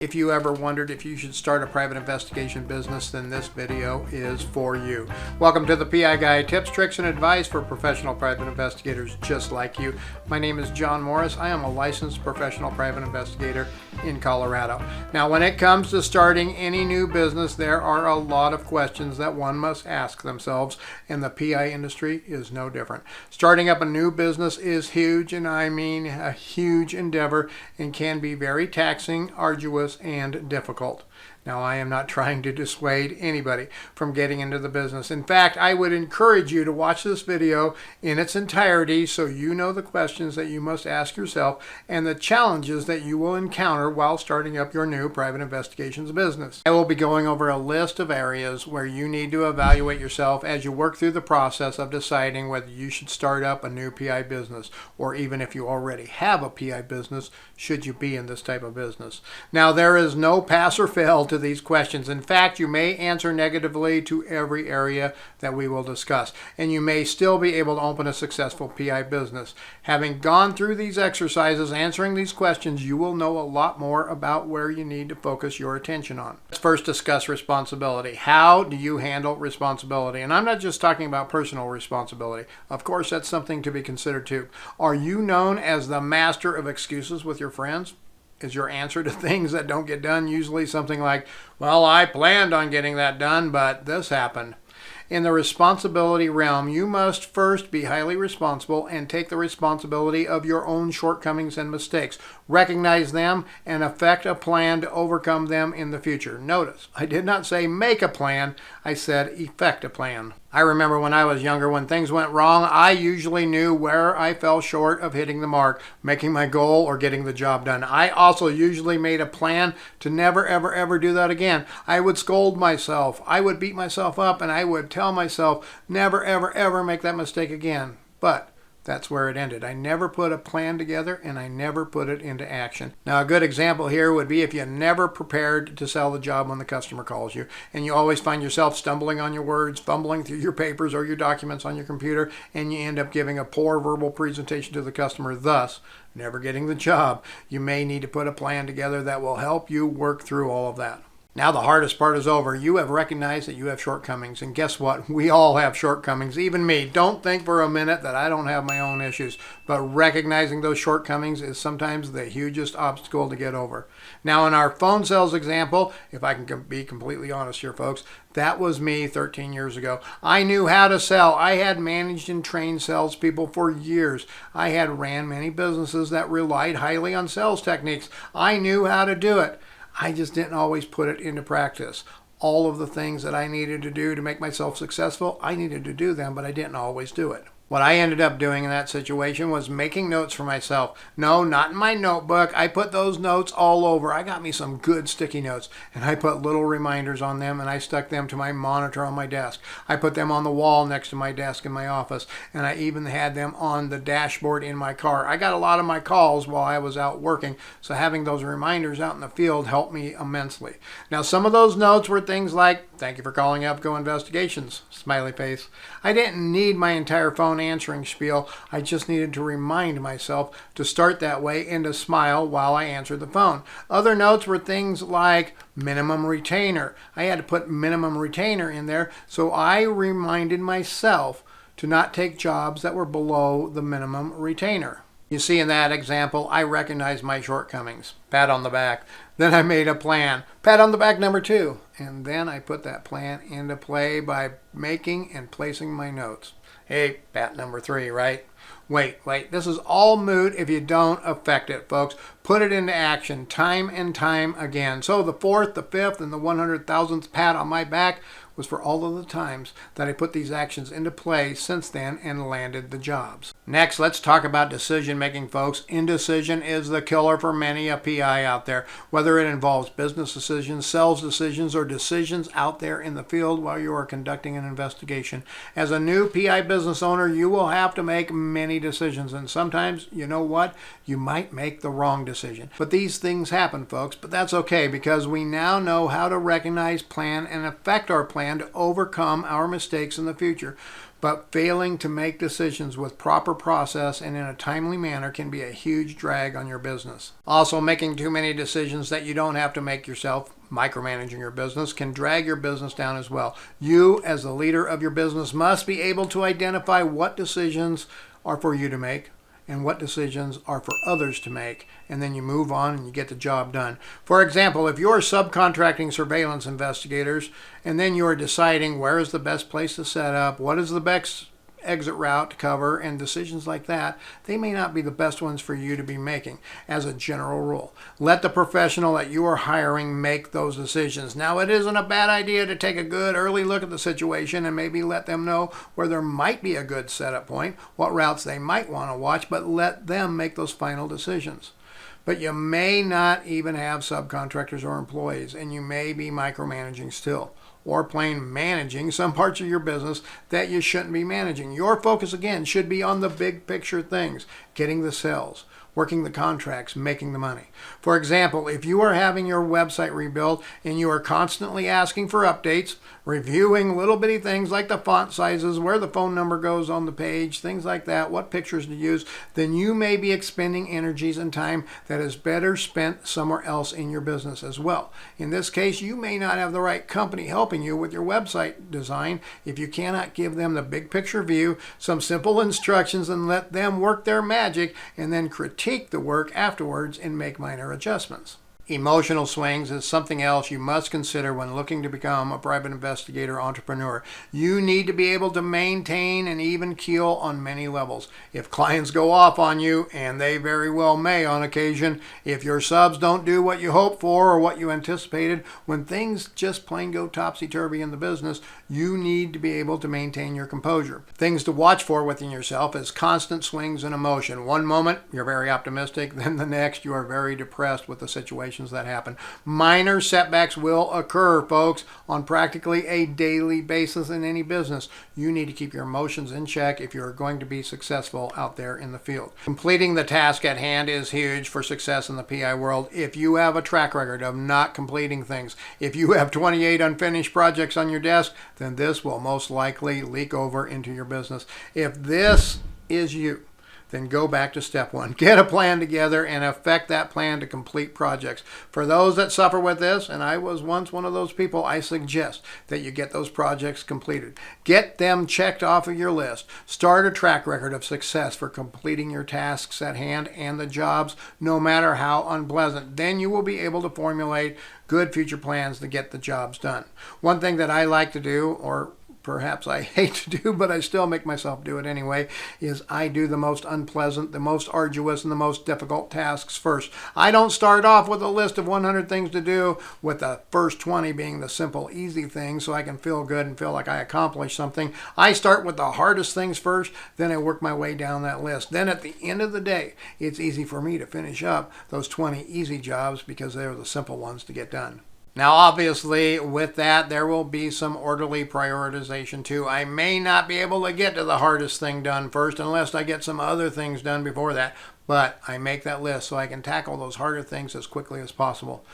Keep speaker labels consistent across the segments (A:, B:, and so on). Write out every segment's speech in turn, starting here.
A: If you ever wondered if you should start a private investigation business, then this video is for you. Welcome to the PI Guy, tips, tricks, and advice for professional private investigators just like you. My name is John Morris. I am a licensed professional private investigator in Colorado. Now, when it comes to starting any new business, there are a lot of questions that one must ask themselves, and the PI industry is no different. Starting up a new business is huge, and I mean a huge endeavor, and can be very taxing, arduous, and difficult. Now, I am not trying to dissuade anybody from getting into the business. In fact, I would encourage you to watch this video in its entirety so you know the questions that you must ask yourself and the challenges that you will encounter while starting up your new private investigations business. I will be going over a list of areas where you need to evaluate yourself as you work through the process of deciding whether you should start up a new PI business, or even if you already have a PI business, should you be in this type of business. Now, there is no pass or fail to these questions. In fact, you may answer negatively to every area that we will discuss, and you may still be able to open a successful PI business. Having gone through these exercises, answering these questions, you will know a lot more about where you need to focus your attention on. Let's first discuss responsibility. How do you handle responsibility? And I'm not just talking about personal responsibility. Of course, that's something to be considered too. Are you known as the master of excuses with your friends? Is your answer to things that don't get done usually something like, well, I planned on getting that done, but this happened? In the responsibility realm, you must first be highly responsible and take the responsibility of your own shortcomings and mistakes. Recognize them and effect a plan to overcome them in the future. Notice, I did not say make a plan, I said effect a plan. I remember when I was younger, when things went wrong, I usually knew where I fell short of hitting the mark, making my goal, or getting the job done. I also usually made a plan to never, ever, ever do that again. I would scold myself, I would beat myself up, and I would tell myself, never, ever, ever make that mistake again. But that's where it ended. I never put a plan together, and I never put it into action. Now, a good example here would be if you never prepared to sell the job when the customer calls you, and you always find yourself stumbling on your words, fumbling through your papers or your documents on your computer, and you end up giving a poor verbal presentation to the customer, thus never getting the job. You may need to put a plan together that will help you work through all of that. Now the hardest part is over. You have recognized that you have shortcomings, and guess what? We all have shortcomings, even me. Don't think for a minute that I don't have my own issues, but recognizing those shortcomings is sometimes the hugest obstacle to get over. Now, in our phone sales example, if I can be completely honest here, folks, that was me 13 years ago. I knew how to sell. I had managed and trained salespeople for years. I had ran many businesses that relied highly on sales techniques. I knew how to do it. I just didn't always put it into practice. All of the things that I needed to do to make myself successful, I needed to do them, but I didn't always do it. What I ended up doing in that situation was making notes for myself. No, not in my notebook. I put those notes all over. I got me some good sticky notes, and I put little reminders on them, and I stuck them to my monitor on my desk. I put them on the wall next to my desk in my office, and I even had them on the dashboard in my car. I got a lot of my calls while I was out working, so having those reminders out in the field helped me immensely. Now, some of those notes were things like, thank you for calling UPCO Investigations, smiley face. I didn't need my entire phone answering spiel. I just needed to remind myself to start that way and to smile while I answered the phone. Other notes were things like minimum retainer. I had to put minimum retainer in there, so I reminded myself to not take jobs that were below the minimum retainer. You see, in that example, I recognized my shortcomings. Pat on the back. Then I made a plan. Pat on the back number 2. And then I put that plan into play by making and placing my notes. Hey, pat number 3, right? Wait, this is all moot if you don't affect it, folks. Put it into action time and time again. So the 4th, the 5th, and the 100,000th pat on my back was for all of the times that I put these actions into play since then and landed the jobs. Next, let's talk about decision making, folks. Indecision is the killer for many a PI out there, whether it involves business decisions, sales decisions, or decisions out there in the field while you are conducting an investigation. As a new PI business owner, you will have to make many decisions, and sometimes, you know what? You might make the wrong decision. But these things happen, folks, but that's okay because we now know how to recognize, plan, and affect our plan plan to overcome our mistakes in the future. But failing to make decisions with proper process and in a timely manner can be a huge drag on your business. Also, making too many decisions that you don't have to make yourself, micromanaging your business, can drag your business down as well. You, as the leader of your business, must be able to identify what decisions are for you to make and what decisions are for others to make, and then you move on and you get the job done. For example, if you're subcontracting surveillance investigators and then you're deciding where is the best place to set up, what is the best exit route to cover, and decisions like that, they may not be the best ones for you to be making. As a general rule, let the professional that you are hiring make those decisions. Now, it isn't a bad idea to take a good early look at the situation and maybe let them know where there might be a good setup point, what routes they might want to watch, but let them make those final decisions. But you may not even have subcontractors or employees, and you may be micromanaging still, or plain managing some parts of your business that you shouldn't be managing. Your focus, again, should be on the big picture things, getting the sales, working the contracts, making the money. For example, if you are having your website rebuilt and you are constantly asking for updates, reviewing little bitty things like the font sizes, where the phone number goes on the page, things like that, what pictures to use, then you may be expending energies and time that is better spent somewhere else in your business as well. In this case, you may not have the right company helping you with your website design if you cannot give them the big picture view, some simple instructions, and let them work their magic and then critique the work afterwards and make minor adjustments. Emotional swings is something else you must consider when looking to become a private investigator entrepreneur. You need to be able to maintain an even keel on many levels. If clients go off on you, and they very well may on occasion, if your subs don't do what you hoped for or what you anticipated, when things just plain go topsy-turvy in the business, you need to be able to maintain your composure. Things to watch for within yourself is constant swings in emotion. One moment you're very optimistic, then the next you are very depressed with the situation that happen. Minor setbacks will occur, folks, on practically a daily basis in any business. You need to keep your emotions in check if you're going to be successful out there in the field. Completing the task at hand is huge for success in the PI world. If you have a track record of not completing things, if you have 28 unfinished projects on your desk, then this will most likely leak over into your business. If this is you, then go back to step one. Get a plan together and affect that plan to complete projects. For those that suffer with this, and I was once one of those people, I suggest that you get those projects completed. Get them checked off of your list. Start a track record of success for completing your tasks at hand and the jobs, no matter how unpleasant. Then you will be able to formulate good future plans to get the jobs done. One thing that I like to do, or perhaps I hate to do, but I still make myself do it anyway, is I do the most unpleasant, the most arduous, and the most difficult tasks first. I don't start off with a list of 100 things to do, with the first 20 being the simple, easy things so I can feel good and feel like I accomplished something. I start with the hardest things first, then I work my way down that list. Then at the end of the day, it's easy for me to finish up those 20 easy jobs because they're the simple ones to get done. Now, obviously, with that, there will be some orderly prioritization too. I may not be able to get to the hardest thing done first unless I get some other things done before that, but I make that list so I can tackle those harder things as quickly as possible.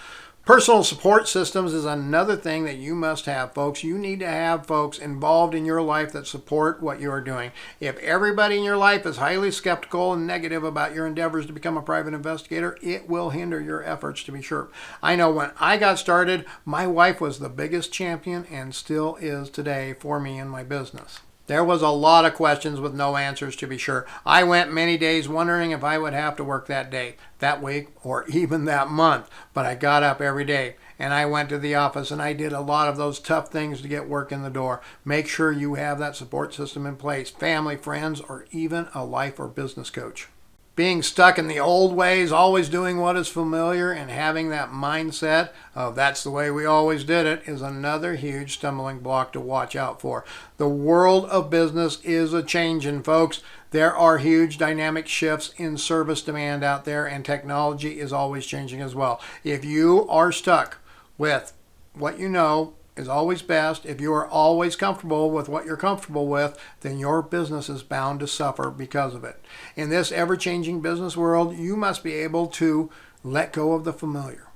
A: Personal support systems is another thing that you must have, folks. You need to have folks involved in your life that support what you are doing. If everybody in your life is highly skeptical and negative about your endeavors to become a private investigator, it will hinder your efforts, to be sure. I know when I got started, my wife was the biggest champion and still is today for me in my business. There was a lot of questions with no answers, to be sure. I went many days wondering if I would have to work that day, that week, or even that month. But I got up every day and I went to the office and I did a lot of those tough things to get work in the door. Make sure you have that support system in place, family, friends, or even a life or business coach. Being stuck in the old ways, always doing what is familiar, and having that mindset of that's the way we always did it is another huge stumbling block to watch out for. The world of business is a-changing, folks. There are huge dynamic shifts in service demand out there, and technology is always changing as well. If you are stuck with what you know is always best, if you are always comfortable with what you're comfortable with, then your business is bound to suffer because of it. In this ever-changing business world, you must be able to let go of the familiar.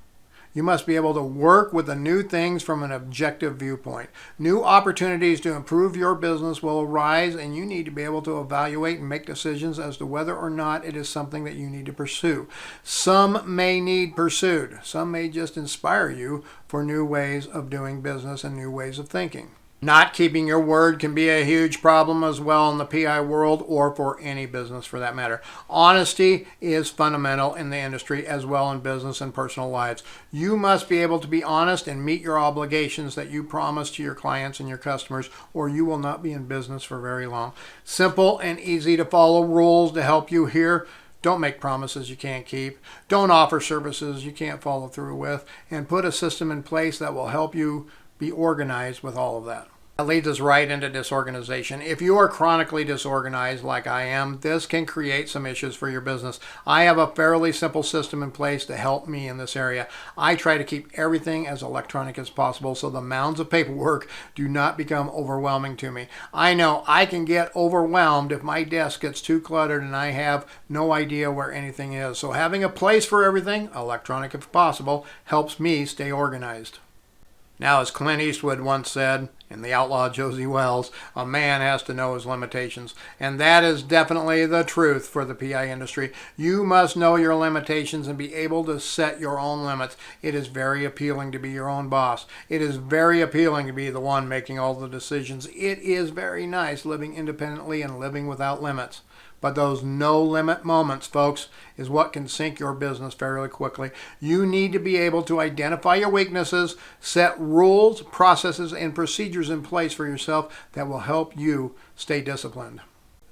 A: You must be able to work with the new things from an objective viewpoint. New opportunities to improve your business will arise, and you need to be able to evaluate and make decisions as to whether or not it is something that you need to pursue. Some may need pursued. Some may just inspire you for new ways of doing business and new ways of thinking. Not keeping your word can be a huge problem as well in the PI world, or for any business for that matter. Honesty is fundamental in the industry as well in business and personal lives. You must be able to be honest and meet your obligations that you promise to your clients and your customers, or you will not be in business for very long. Simple and easy to follow rules to help you here. Don't make promises you can't keep. Don't offer services you can't follow through with. And put a system in place that will help you be organized with all of that. That leads us right into disorganization. If you are chronically disorganized like I am, this can create some issues for your business. I have a fairly simple system in place to help me in this area. I try to keep everything as electronic as possible so the mounds of paperwork do not become overwhelming to me. I know I can get overwhelmed if my desk gets too cluttered and I have no idea where anything is. So having a place for everything, electronic if possible, helps me stay organized. Now, as Clint Eastwood once said in The Outlaw Josie Wells, a man has to know his limitations. And that is definitely the truth for the PI industry. You must know your limitations and be able to set your own limits. It is very appealing to be your own boss. It is very appealing to be the one making all the decisions. It is very nice living independently and living without limits. But those no-limit moments, folks, is what can sink your business fairly quickly. You need to be able to identify your weaknesses, set rules, processes, and procedures in place for yourself that will help you stay disciplined.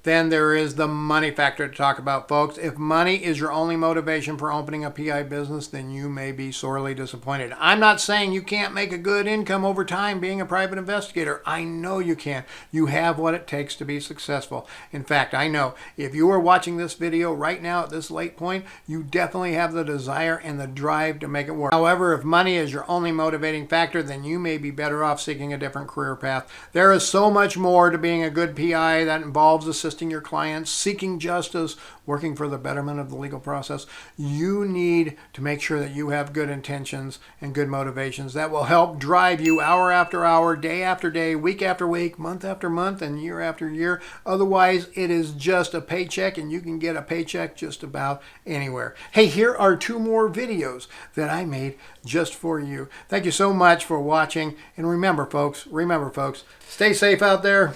A: Then there is the money factor to talk about, folks. If money is your only motivation for opening a PI business, then you may be sorely disappointed. I'm not saying you can't make a good income over time being a private investigator. I know you can. You have what it takes to be successful. In fact, I know if you are watching this video right now at this late point, you definitely have the desire and the drive to make it work. However, if money is your only motivating factor, then you may be better off seeking a different career path. There is so much more to being a good PI that involves assisting your clients, seeking justice, working for the betterment of the legal process. You need to make sure that you have good intentions and good motivations that will help drive you hour after hour, day after day, week after week, month after month, and year after year. Otherwise, it is just a paycheck, and you can get a paycheck just about anywhere. Hey, here are 2 more videos that I made just for you. Thank you so much for watching. And remember, folks, stay safe out there.